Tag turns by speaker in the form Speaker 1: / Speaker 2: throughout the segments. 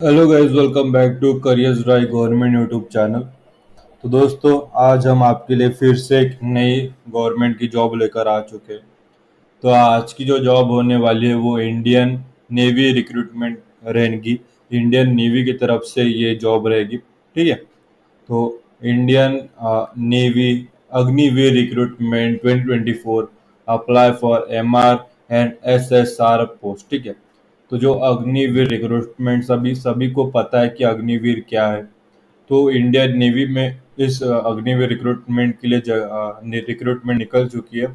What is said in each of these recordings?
Speaker 1: Hello guys, welcome back to careers dry government YouTube channel. तो दोस्तों, आज हम आपके लिए फिर से एक नई गवर्नमेंट की जॉब लेकर आ चुके हैं। तो आज की जो जॉब होने वाली है वो इंडियन नेवी रिक्रूटमेंट रहेगी। इंडियन नेवी की तरफ से ये जॉब रहेगी, ठीक है। तो Indian navy Agniveer recruitment 2024 apply for MR and SSR post, ठीक है। तो जो अग्निवीर रिक्रूटमेंट सभी सभी को पता है कि अग्निवीर क्या है। तो इंडियन नेवी में इस अग्निवीर रिक्रूटमेंट के लिए रिक्रूटमेंट निकल चुकी है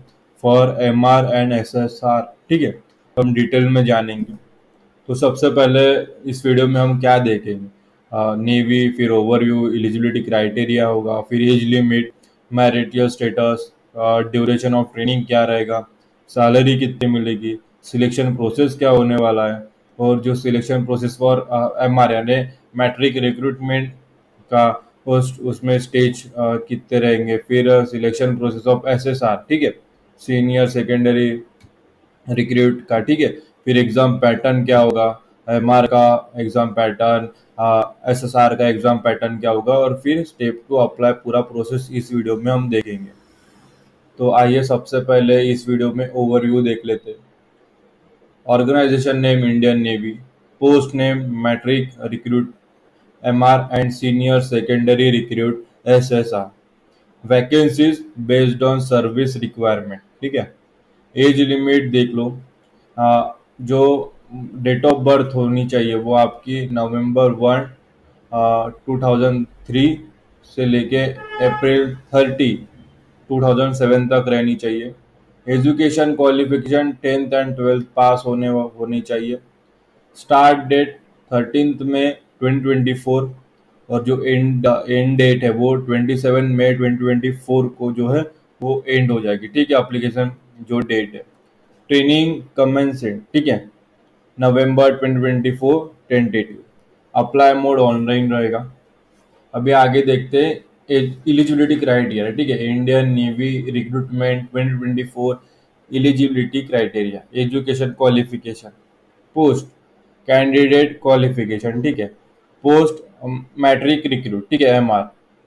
Speaker 1: फॉर एमआर एंड एसएसआर, ठीक है। तो हम डिटेल में जानेंगे। तो सबसे पहले इस वीडियो में हम क्या देखेंगे? नेवी, फिर ओवरव्यू, एलिजिबिलिटी क्राइटेरिया होगा, फिर age limit, marital status, duration of training क्या रहेगा, सैलरी कितनी मिलेगी, सिलेक्शन प्रोसेस क्या होने वाला है, और जो सिलेक्शन प्रोसेस फॉर एमआर यानी मैट्रिक रिक्रूटमेंट का उसमें स्टेज कितने रहेंगे, फिर सिलेक्शन प्रोसेस ऑफ एसएसआर, ठीक है, सीनियर सेकेंडरी रिक्रूट का, ठीक है। फिर एग्जाम पैटर्न क्या होगा, एमआर का एग्जाम पैटर्न, एसएसआर का एग्जाम पैटर्न क्या होगा, और फिर स्टेप टू अप्लाई पूरा प्रोसेस इस वीडियो में हम देखेंगे। तो आइए सबसे पहले इस वीडियो में ओवरव्यू देख लेते हैं। Organisation name Indian navy, post name matric recruit MR and senior secondary recruit SSR, vacancies based on service requirement, ठीक है। एज लिमिट देख लो। जो डेट ऑफ बर्थ होनी चाहिए वो आपकी नवंबर 1 2003 से लेके अप्रैल 30 2007 तक रहनी चाहिए। Education qualification 10th and 12th पास होनी चाहिए। स्टार्ट डेट 13 मई 2024, और जो एंड डेट है वो 27 मई 2024 को जो है वो एंड हो जाएगी, ठीक है, एप्लीकेशन जो डेट है। ट्रेनिंग कमेंसेंट, ठीक है, नवंबर 2024 टेंटेटिव। अप्लाई मोड ऑनलाइन रहेगा। अभी आगे देखते हैं एलिजिबिलिटी क्राइटेरिया, ठीक है। Indian navy recruitment 2024 eligibility criteria, education qualification, post candidate qualification, ठीक है। पोस्ट मैट्रिक रिक्रूट, ठीक है, MR.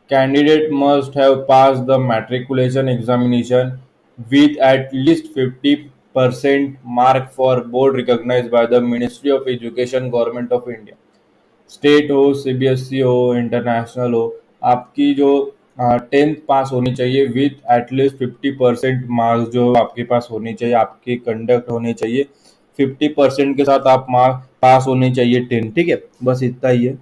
Speaker 1: Candidate must have pass the matriculation examination with at least 50% mark for board recognized by the Ministry of Education, Government of India। State हो, CBSE हो, international हो, आपकी जो 10th पास होनी चाहिए विथ एटलीस्ट 50% मार्क्स जो आपके पास होनी चाहिए, आपकी कंडक्ट होनी चाहिए 50% के साथ आप मार्क पास होने चाहिए 10, ठीक है। बस इतना ही है।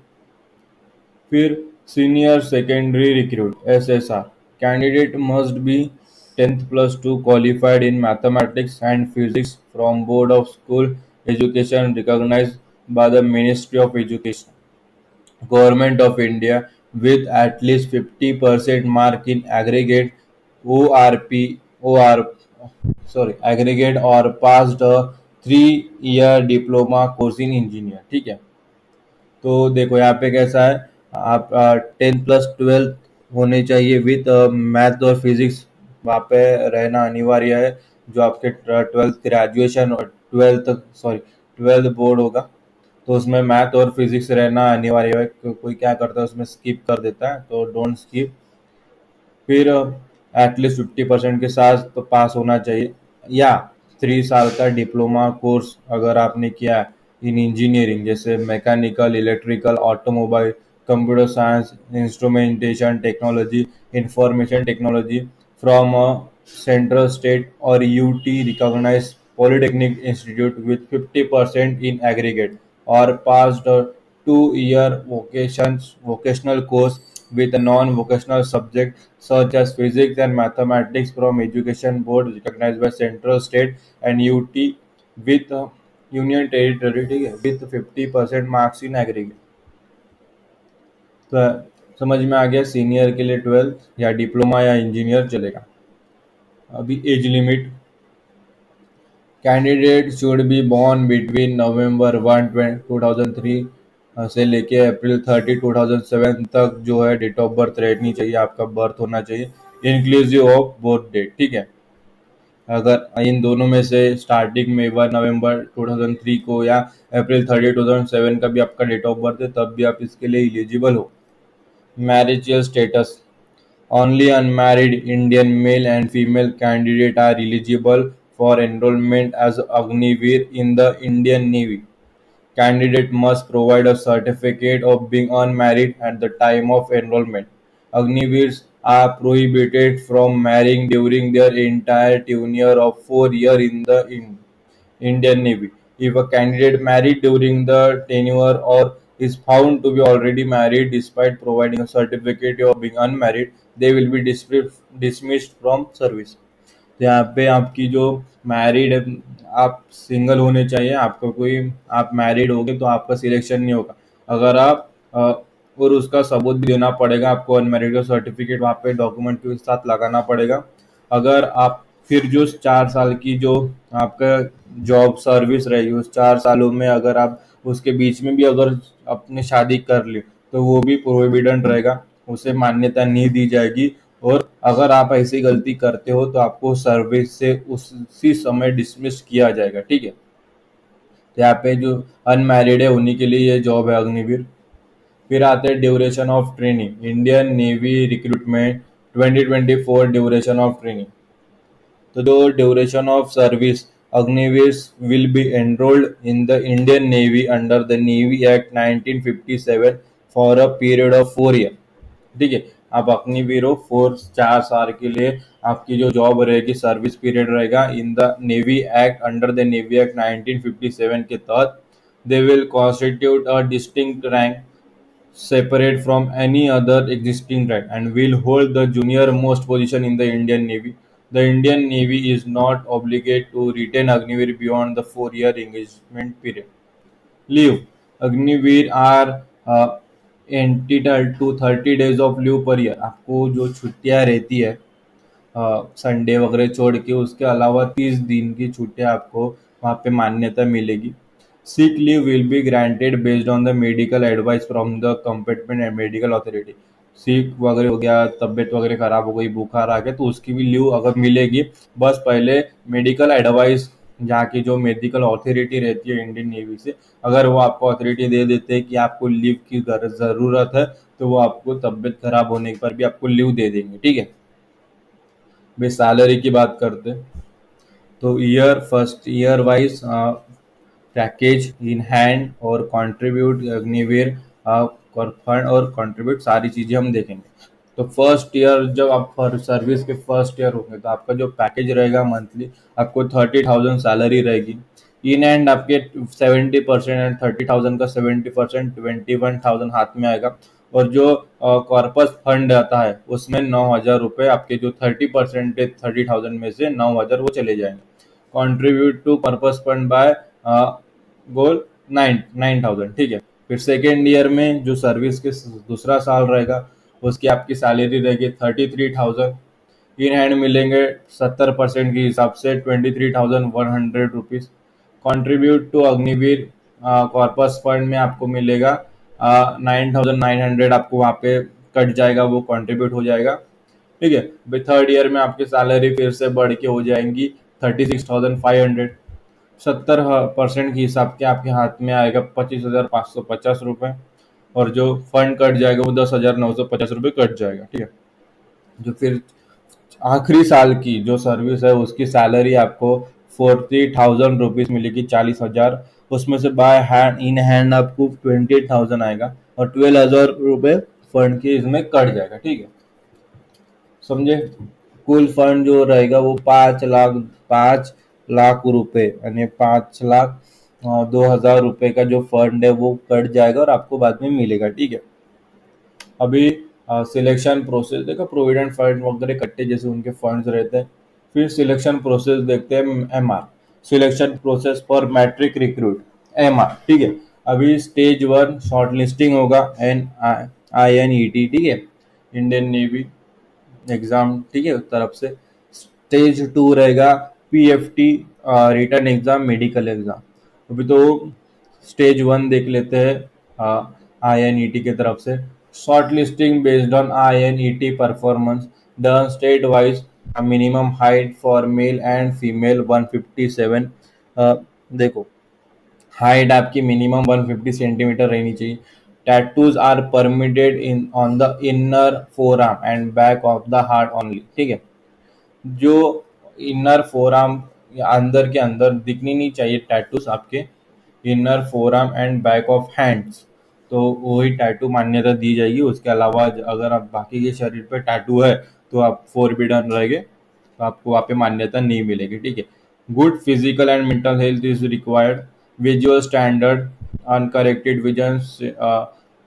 Speaker 1: फिर senior secondary recruit SSR, candidate must be 10th+2 qualified in mathematics and physics from board of school education recognized by the Ministry of Education, Government of India, with at least 50% mark in aggregate ORP OR aggregate or passed a 3 year diploma course in engineer, ठीक है। तो देखो यहाँ पे कैसा है, आप 10th+12 होने चाहिए विथ मैथ और फिजिक्स, वहाँ पे रहना अनिवार्य है। जो आपके 12th ग्रेजुएशन और 12th बोर्ड होगा, तो उसमें मैथ और फिजिक्स रहना अनिवार्य है। कोई क्या करता है उसमें स्किप कर देता है, तो डोंट स्किप। फिर एटलीस्ट 50% के साथ तो पास होना चाहिए, या 3 साल का डिप्लोमा कोर्स अगर आपने किया है इन इंजीनियरिंग, जैसे mechanical, electrical, automobile, computer science, instrumentation technology, information technology from a central state और UT recognised polytechnic institute with 50% in aggregate, और passed 2 year vocational course with a non-vocational subject such as physics and mathematics from education board recognized by central, state and UT with union territory, ठीक है, with 50% marks in aggregate। तो समझ में आ गया, senior के लिए 12th या diploma या इंजीनियर चलेगा। अभी age limit, candidate should be born between November 1 2003 से लेके अप्रैल 30 2007 तक जो है डेट ऑफ बर्थ रहनी चाहिए, आपका बर्थ होना चाहिए, इंक्लूसिव ऑफ बर्थ डेट, ठीक है। अगर इन दोनों में से स्टार्टिंग में 1 नवंबर 2003 को या April 30 2007 का भी आपका डेट ऑफ बर्थ है, तब भी आप इसके लिए एलिजिबल हो। मैरिजियल status: only unmarried Indian male and female candidate are eligible for enrollment as Agniveer in the Indian Navy. Candidate must provide a certificate of being unmarried at the time of enrollment. Agniveers are prohibited from marrying during their entire tenure of 4 years in the Indian Navy. If a candidate married during the tenure or is found to be already married despite providing a certificate of being unmarried, they will be dismissed from service. तो यहाँ पे आपकी जो married है, आप single होने चाहिए, आपको कोई आप मैरिड होगे तो आपका सिलेक्शन नहीं होगा। अगर आप और उसका सबूत भी देना पड़ेगा आपको, अनमैरिड का सर्टिफिकेट वहाँ पे डॉक्यूमेंट के साथ लगाना पड़ेगा। अगर आप फिर जो 4 साल की जो आपका जॉब सर्विस रहेगी, उस 4 सालों में अगर आप उसके बीच में भी अगर अपने शादी कर ली तो वो भी प्रोहिबिटेड रहेगा, उसे मान्यता नहीं दी जाएगी। और अगर आप ऐसी गलती करते हो तो आपको सर्विस से उसी समय डिसमिस किया जाएगा, ठीक है। तो यहाँ पे जो अनमैरिड है उन्हीं के लिए ये जॉब है अग्निवीर। फिर आते हैं duration of training, Indian navy recruitment 2024 duration of training. तो जो duration of service, Agniveer will be enrolled in the Indian navy under the navy act 1957 for a period of 4 year, ठीक है। आप अग्निवीर हो, 4 4 साल के लिए आपकी जो जॉब रहेगी, सर्विस पीरियड रहेगा in the navy act, under the navy act 1957 के तहत। They will constitute a distinct rank separate from any other existing rank and will hold the junior most position in the Indian Navy. The Indian Navy is not obligated to retain Agniveer beyond the 4 year engagement period. Leave: Agniveer are entitled to 30 days of leave per year. आपको जो छुट्टियां रहती है Sunday वगैरह छोड़ के, उसके अलावा 30 दिन की छुट्टियां आपको वहाँ पे मान्यता मिलेगी। Sick leave will be granted based on the medical advice from the competent and medical authority. Sick वगैरह हो गया, तबीयत वगैरह खराब हो गई, बुखार आ गया, तो उसकी भी लीव अगर मिलेगी, बस पहले मेडिकल एडवाइस जहाँ की जो मेडिकल अथॉरिटी रहती है इंडियन नेवी से, अगर वो आपको अथॉरिटी दे देते हैं कि आपको लीव की ज़रूरत है, तो वो आपको तबीयत खराब होने पर भी आपको लीव दे देंगे, ठीक है। भाई सैलरी की बात करते हैं, तो first year wise package in hand और कंट्रीब्यूट अग्निवीर फंड और कंट्रीब्यूट सारी चीज़ें हम देखेंगे। तो फर्स्ट ईयर जब आप सर्विस के फर्स्ट ईयर होंगे तो आपका जो पैकेज रहेगा मंथली, आपको 30,000 सैलरी रहेगी। इन एंड आपके 70% एंड 30,000 का 70% 21,000 हाथ में आएगा। और जो कॉर्पस फंड आता है उसमें 9,000 रुपये, आपके जो 30% 30,000 में से 9,000 वो चले जाएंगे। Contribute to purpose fund by goal 9,000, ठीक है। फिर सेकेंड ईयर में जो सर्विस के दूसरा साल रहेगा, उसकी आपकी सैलरी रहेगी 33,000। इन हैंड मिलेंगे 70% के हिसाब से 23,100 rupees. Contribute to Agniveer corpus fund में आपको मिलेगा 9,900, आपको वहाँ पे कट जाएगा, वो कंट्रीब्यूट हो जाएगा, ठीक है भाई। थर्ड ईयर में आपकी सैलरी फिर से बढ़ के हो जाएंगी 36,500। 70% के हिसाब के आपके हाथ में आएगा 25,550 रुपये। और जो फंड कट जाएगा वो 10,950 रुपये कट जाएगा, ठीक है। जो फिर आखिरी साल की जो सर्विस है उसकी सैलरी आपको 40,000 रुपीज़ मिलेगी, 40,000। उसमें से बाय हैंड इन हैंड आपको 28,000 आएगा और 12,000 रुपये फंड के इसमें कट जाएगा, ठीक है, समझे। कुल फंड जो रहेगा वो 5 लाख रुपए यानी 5,02,000 रुपये का जो फंड है वो कट जाएगा और आपको बाद में मिलेगा, ठीक है। अभी सिलेक्शन प्रोसेस देखा, प्रोविडेंट फंड वगैरह कट्टे जैसे उनके फंड्स रहते हैं। फिर सिलेक्शन प्रोसेस देखते हैं, MR selection process for matric recruit, MR, ठीक है। अभी स्टेज 1 शॉर्ट लिस्टिंग होगा INET, ठीक है, इंडियन नेवी एग्जाम, ठीक है, उस तरफ से। स्टेज 2 रहेगा PFT return exam, medical exam. अभी तो स्टेज 1 देख लेते हैं INET की तरफ से। Short listing based on INET performance done state wise minimum height for male and female 157। देखो, हाइट आपकी मिनिमम 150 सेंटीमीटर रहनी चाहिए। Tattoos are permitted in on the inner forearm and back of the heart only, ठीक है। जो inner forearm या अंदर के अंदर दिखनी नहीं चाहिए टैटूज आपके, inner forearm and back of hands, तो वही टैटू मान्यता दी जाएगी। उसके अलावा अगर आप बाकी के शरीर पे टैटू है तो आप फोरबिडन रहेंगे, तो आपको वहाँ पे मान्यता नहीं मिलेगी, ठीक है। Good physical and mental health is required. Visual standard uncorrected vision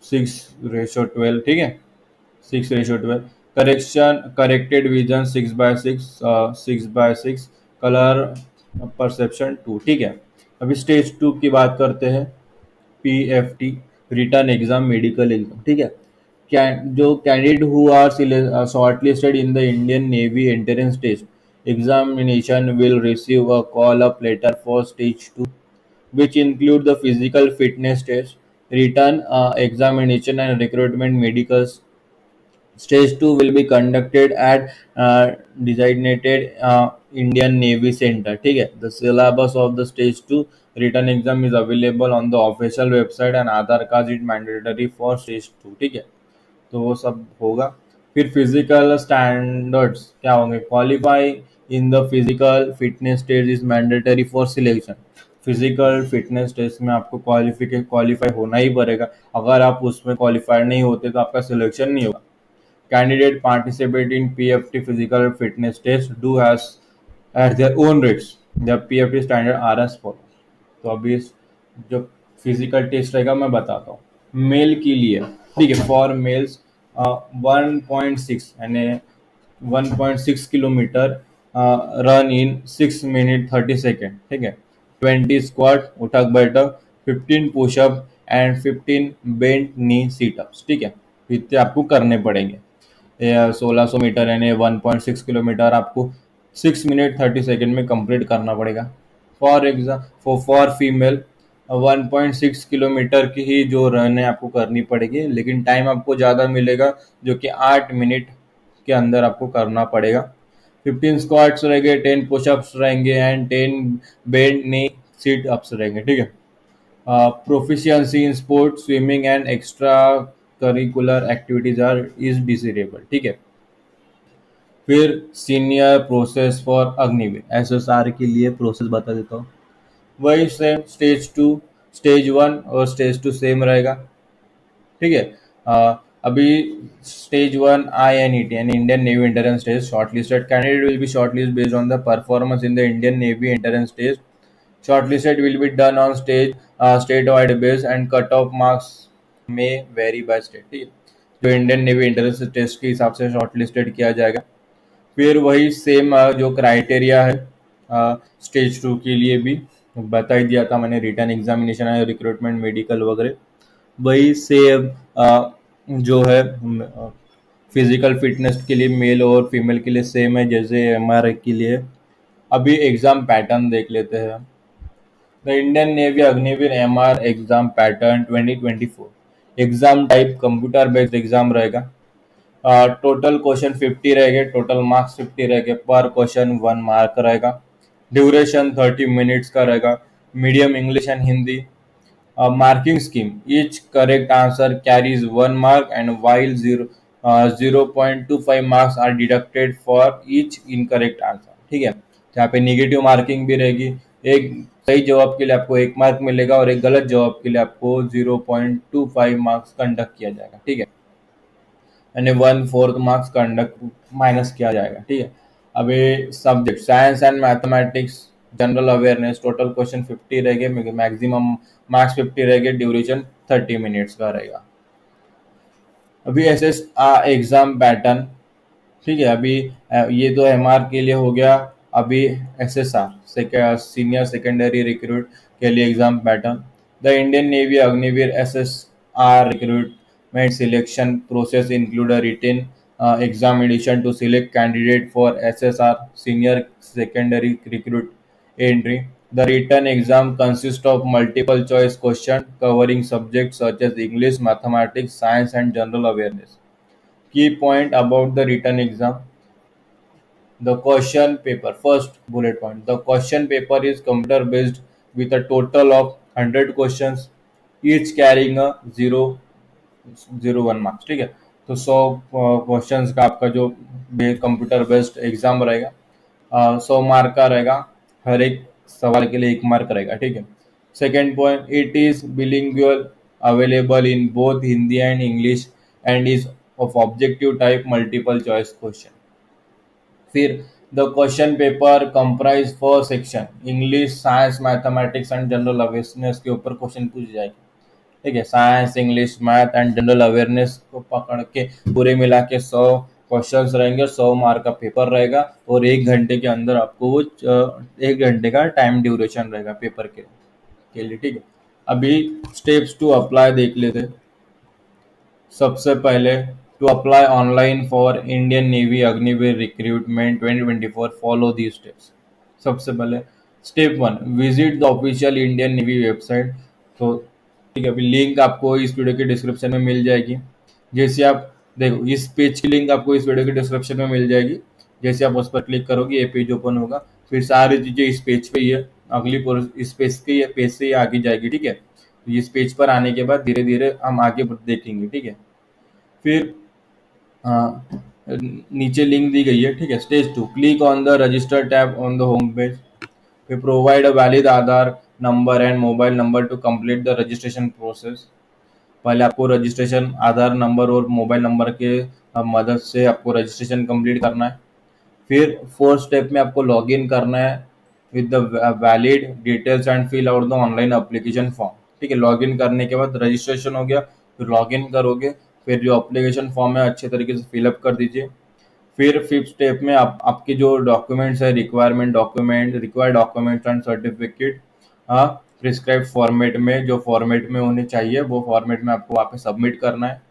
Speaker 1: 6:12, ठीक है। 6:12 correction, corrected vision 6/6, colour perception 2, ठीक है। अभी स्टेज 2 की बात करते हैं। PFT, return exam, medical exam, ठीक है। जो candidate who are shortlisted in the Indian navy entrance test examination will receive a call up letter for stage 2, which include the physical fitness test, written examination and recruitment medicals. Stage 2 will be conducted at designated Indian Navy Center, ठीक है। The syllabus of the Stage 2 written exam is available on the official website and Aadhaar card is mandatory for Stage 2, ठीक है। तो वो सब होगा। फिर physical standards क्या होंगे? Qualify in the physical fitness test is mandatory for selection. Physical fitness test में आपको क्वालिफाई होना ही पड़ेगा। अगर आप उसमें क्वालिफाई नहीं होते तो आपका सिलेक्शन नहीं होगा। Candidate participate in PFT physical fitness test do has at their own rates. The PFT standard are as follows. तो अभी जो फिजिकल टेस्ट रहेगा मैं बताता हूँ। मेल के लिए, ठीक है, फॉर मेल्स 1.6 यानी 1.6 kilometre run in 6 minute 30 second, ठीक है। 20 स्क्वाट उठक बैठक, 15 pushup and 15 bent knee situps, ठीक है। इतने आपको करने पड़ेंगे। 1600 मीटर यानी 1.6 किलोमीटर आपको 6 मिनट 30 सेकेंड में कंप्लीट करना पड़ेगा। फॉर फीमेल 1.6 किलोमीटर की ही जो रन है आपको करनी पड़ेगी, लेकिन टाइम आपको ज़्यादा मिलेगा, जो कि 8 मिनट के अंदर आपको करना पड़ेगा। 15 स्क्वाट्स रहेंगे, 10 पुशअप्स रहेंगे and 10 bend knee sit ups रहेंगे, ठीक है। Proficiency in sports, swimming and extracurricular activities are is disable, ठीक है। फिर senior process for Agniveer, SSR के लिए प्रोसेस बता देता हूँ। वही सेम स्टेज 2, स्टेज 1 और स्टेज 2 सेम रहेगा, ठीक है। अभी स्टेज 1 INET यानी Indian navy entrance test, shortlisted candidate will be shortlist based on the performance in the Indian navy entrance test. Shortlisted will be done on statewide base and cut-off marks may vary by state, ठीक है। जो Indian navy entrance test के हिसाब से shortlisted किया जाएगा। फिर वही सेम जो क्राइटेरिया है स्टेज 2 के लिए भी बता ही दिया था मैंने, रिटर्न एग्जामिनेशन है, रिक्रूटमेंट मेडिकल वगैरह वही सेम जो है फिजिकल फिटनेस के लिए मेल और फीमेल के लिए सेम है जैसे MRI के लिए। अभी एग्जाम पैटर्न देख लेते हैं। The Indian navy Agniveer MR exam pattern 2024। Exam type computer based exam रहेगा। टोटल क्वेश्चन 50 रहेंगे, टोटल मार्क्स 50 रहेंगे, पर क्वेश्चन 1 मार्क रहेगा। ड्यूरेशन 30 मिनट्स का रहेगा। Medium English and Hindi. Marking scheme. Each correct answer carries 1 mark, and while 0.25 marks are deducted for each incorrect answer. ठीक है, यहाँ पे निगेटिव मार्किंग भी रहेगी। एक सही जवाब के लिए आपको 1 मार्क मिलेगा और एक गलत जवाब के लिए आपको 0.25 मार्क्स कंडक्ट किया जाएगा, ठीक है। यानी 1/4 मार्क्स कंडक्ट माइनस किया जाएगा, ठीक है। अभी subject science and mathematics, general awareness, total question 50 रहेंगे, मैक्सिमम मार्क्स 50 रहेंगे, ड्यूरेशन 30 मिनट्स का रहेगा। अभी एग्जाम पैटर्न, ठीक है। अभी ये तो MR के लिए हो गया। अभी SSR सीनियर सेकेंडरी रिक्रूट के लिए exam pattern. The Indian navy Agniveer SSR recruitment selection process include a written examination to select candidate for SSR senior secondary recruit entry. The written exam consists of multiple choice questions covering subjects such as English, mathematics, science, and general awareness. Key point about the written exam. The question paper, first bullet point, the question paper is computer based with a total of 100 questions, each carrying a 0.01 marks, ठीक है। तो 100 questions का आपका जो computer based exam रहेगा, 100 mark का रहेगा। हर एक सवाल के लिए 1 मार्क रहेगा, ठीक है। Second point, it is bilingual, available in both Hindi and English, and is of objective type, multiple choice question. फिर the question paper comprise for section English, science, mathematics and general awareness के ऊपर question पूछ जाएगी, ठीक है। Science, English, math and general awareness को पकड़ के पूरे मिला के 100 क्वेश्चंस रहेंगे, 100 मार्क का पेपर रहेगा, और 1 घंटे के अंदर आपको वो 1 घंटे का टाइम ड्यूरेशन रहेगा पेपर के लिए, ठीक है। अभी स्टेप्स टू अप्लाई देख लेते हैं। सबसे पहले, to apply online for Indian navy Agniveer recruitment 2024, follow the steps. सबसे पहले step 1, visit the official Indian navy website. तो ठीक है, अभी लिंक आपको इस वीडियो के डिस्क्रिप्शन में मिल जाएगी। जैसे आप देखो, इस पेज की लिंक आपको इस वीडियो के डिस्क्रिप्शन में मिल जाएगी। जैसे आप उस पर क्लिक करोगे ये पेज ओपन होगा, फिर सारी चीज़ें इस पेज पे ही है। इस पेज से ही आगे जाएगी, ठीक है। तो इस पेज पर आने के बाद धीरे धीरे हम आगे देखेंगे, ठीक है। फिर हाँ, नीचे लिंक दी गई है, ठीक है। Stage 2, click on the register tab on the home page. फिर provide a valid Aadhaar number and mobile number to complete the registration process. पहले आपको रजिस्ट्रेशन आधार नंबर और मोबाइल नंबर के मदद से आपको रजिस्ट्रेशन कंप्लीट करना है। फिर फोर्थ स्टेप में आपको लॉगिन करना है with the valid details and fill out the online application form, ठीक है। लॉगिन करने के बाद रजिस्ट्रेशन हो गया, फिर लॉगिन करोगे, फिर जो एप्लीकेशन फॉर्म है अच्छे तरीके से फिलअप कर दीजिए। फिर फिफ्थ स्टेप में आप आपके जो डॉक्यूमेंट्स है, required documents and certificate prescribe format में, जो फॉर्मेट में होने चाहिए वो फॉर्मेट में आपको वहाँ पे सबमिट करना है।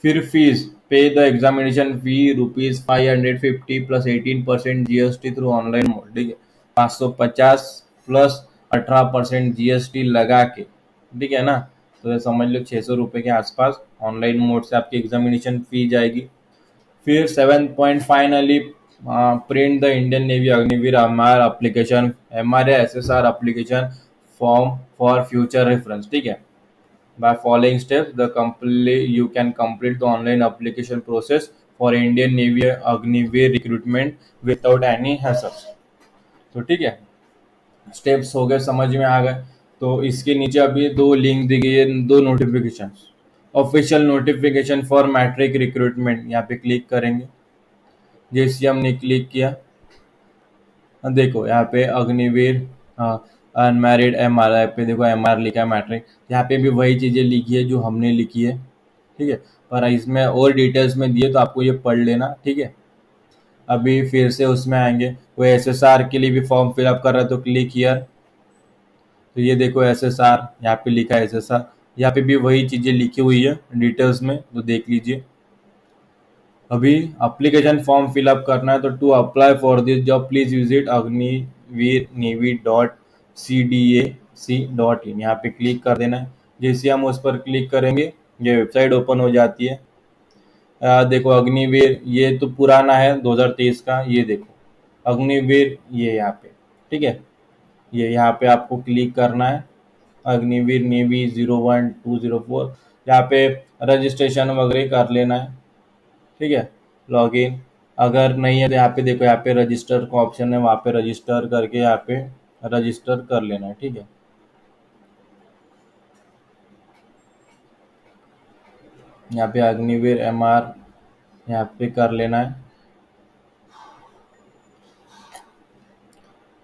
Speaker 1: फिर फीस, पे the examination fee ₹550 plus 18% GST through online mode, ठीक है। 550 प्लस 18% जीएसटी लगा के, ठीक है ना। तो ये समझ लो 600 रुपये के आसपास ऑनलाइन मोड से आपकी एग्जामिनेशन फी जाएगी। फिर 7 point, finally print the Indian navy Agniveer MR application, MR या SSR application form for future reference, ठीक है। By following steps, you can complete the online application process for Indian Navy Agniveer recruitment without any hassles। तो ठीक है, steps हो गए, समझ में आ गए। तो इसके नीचे अभी 2 लिंक दी गई है, 2 notification. Official notification for matric recruitment, यहाँ पे क्लिक करेंगे। जैसे हमने क्लिक किया, देखो यहाँ पे अग्निवीर अनमैरिड एम आर पे देखो एम आर लिखा है मैट्रिक। यहाँ पे भी वही चीज़ें लिखी है जो हमने लिखी है, ठीक है। पर इसमें और डिटेल्स में दिए तो आपको ये पढ़ लेना, ठीक है। अभी फिर से उसमें आएंगे, वो एसएसआर के लिए भी फॉर्म फिलअप कर रहा है तो क्लिक हियर। तो ये देखो एसएसआर, यहाँ पे लिखा है एसएसआर, यहाँ पे भी वही चीज़ें लिखी हुई है डिटेल्स में, तो देख लीजिए। अभी एप्लीकेशन फॉर्म फिलअप करना है, तो to apply for this job please visit Agniveer नेवी.cdac.in, यहाँ पे क्लिक कर देना है। जैसे हम उस पर क्लिक करेंगे ये वेबसाइट ओपन हो जाती है। देखो अग्निवीर ये तो पुराना है 2023 का, ये देखो अग्निवीर ये यहाँ पे, ठीक है। ये यहाँ पे आपको क्लिक करना है, अग्निवीर नेवी 01204, यहाँ पे रजिस्ट्रेशन वगैरह कर लेना है, ठीक है। लॉगिन अगर नहीं है तो यहाँ पे देखो, यहाँ पे रजिस्टर का ऑप्शन है, वहाँ पे रजिस्टर करके यहाँ पे रजिस्टर कर लेना है, ठीक है। यहाँ पे अग्निवीर एम आर यहाँ पे कर लेना है।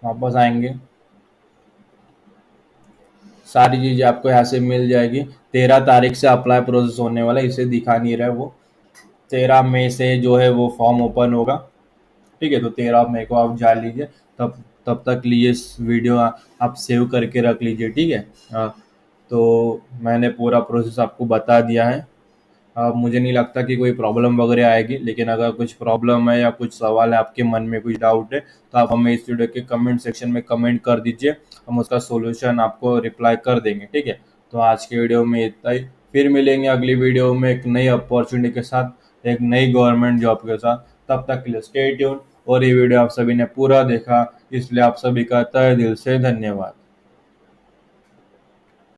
Speaker 1: वापस आएंगे, सारी चीज़ें आपको यहाँ से मिल जाएगी। 13 तारीख से अप्लाई प्रोसेस होने वाला है, इसे दिखा नहीं रहा है वो। 13 मई से जो है वो फॉर्म ओपन होगा, ठीक है। तो 13 मई को आप जा लीजिए, तब तब तक लिए इस वीडियो आप सेव करके रख लीजिए, ठीक है। तो मैंने पूरा प्रोसेस आपको बता दिया है। मुझे नहीं लगता कि कोई प्रॉब्लम वगैरह आएगी, लेकिन अगर कुछ प्रॉब्लम है या कुछ सवाल है आपके मन में, कुछ डाउट है, तो आप हमें इस वीडियो के कमेंट सेक्शन में कमेंट कर दीजिए, हम उसका सॉल्यूशन आपको रिप्लाई कर देंगे, ठीक है। तो आज के वीडियो में इतना ही, फिर मिलेंगे अगली वीडियो में एक नई अपॉर्चुनिटी के साथ, एक नई गवर्नमेंट जॉब के साथ। तब तक के लिए स्टे ट्यून, और ये वीडियो आप सभी ने पूरा देखा, इसलिए आप सभी का तहे दिल से धन्यवाद।